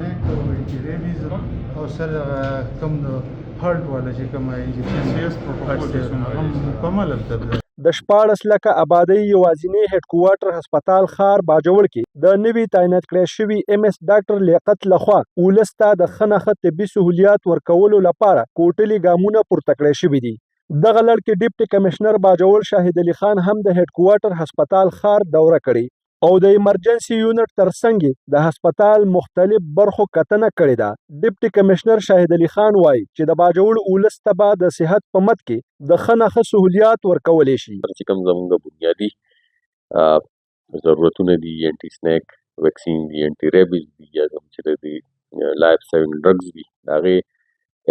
سنیک او انټیریبیز او سره کوم هارت والا چې کوم انجکشن هم مکمل هلته د 14 لکه آبادۍ یوازینی هډ کوارټر هسپتال ښار باجوړ کې د نوي تعینات کړی شوي ایم اس ډاکټر لیاقت لخوا ولس ته د ښه نه ښه طبي سهولیات ورکولو لپاره کوټلي ګامونه پورته کړی شوي دي. دغه لړ کې ډیپټي کمشنر باجوړ شاهد علي خان هم د هډ کوارټر هسپتال ښار دوره کړې او د ایمرجنسي یونټ ترڅنګ د هسپتال مختلف برخو کتنه کړې ده. ډیپټي کمشنر شاهد علي خان وایي چې د باجوړ ولس ته به د صحت په مد کې د ښه نه ښه سهولیات ورکولی شي. چې کوم زموږ بنیادي ضرورتونه دي، انټي سنیک ویکسین دي، انټي ریبیز دي، یا کوم چې د لایف سیوینګ ډرګز دي، د هغې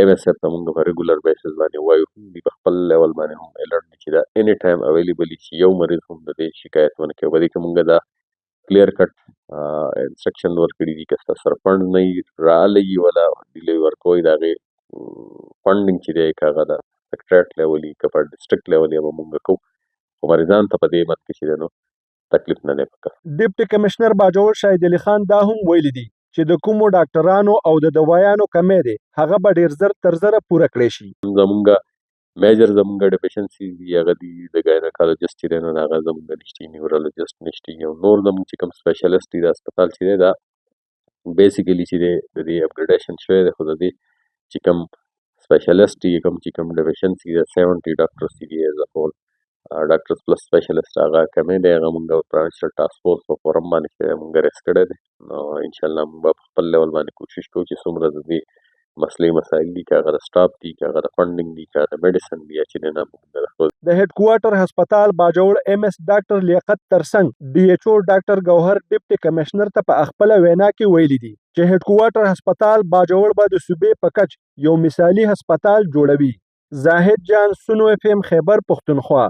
ایم ایس ایف ته موږ په ریګولر بیسس باندې وایو. دوی په خپل لیول باندې هم الرټ دي چې دا اني ټایم اویلیبل چې یو مریض هم د دې شکایت ونه کوي. په دې کې موږ دا کلیر کټ انسټرکشن ورکړي دي که ستاسو سره فنډ نه وي راغلی ولا ډیلی ورکوئ، د هغې فنډینګ چې دی که هغه د سیکټریټ لیول وي که په ډسټرکټ لیول یې به موږ کوو، خو مریضانو ته په دې مد کې چې دی نو تکلیف نه دی پکار. ډیپټي کمشنر باجوړ شاهد علي خان دا هم ویلي دي چې د کومو ډاکټرانو او د دوايانو کمی دی هغه به ډیر زر تر زره پوره کړی شي. زمونږ میجر زمونږ ډیفیشنسیز دي هغه دي د ګاینیکالوجست چې دی نو هغه زمونږ نشته، نیورولوجست نشته، او نور زمونږ چې کوم سپیشلیست دي د هسپتال چې دی دا بیسیکلی چې دی د دې اپګریډیشن شوی دی، خو د دې چې کوم سپیشلیست دي کوم چې کوم ډیفیشنسي د 70 ډاکټرس چې دي ایز ا هول ډاکټرس پلس سپیشلیست هغه کمی دی، هغه موږ پرانشل ټاسک فورس په فورم باندې چې موږ ریس کړی دی. نو انشاءالله موږ به په خپل لیول باندې کوشش کوو چې څومره د دې مسلې مسایل دي، که هغه د سټاف دي، که هغه د فنډینګ دي، که هغه د میډیسن دي، یا چې نه موږ د هډ کوارټر هسپتال باجوړ ایم اس ډاکټر لیاقت ترڅنګ ډي ایچ او ډاکټر ګوهر ډیپټي کمشنر ته په خپل وینا کې ویلي دي چې هډ کوارټر هسپتال باجوړ به د صوبې په کچ یو مثالي هسپتال جوړوي. زاهد جان، سونو اف ام، خیبر پښتونخوا.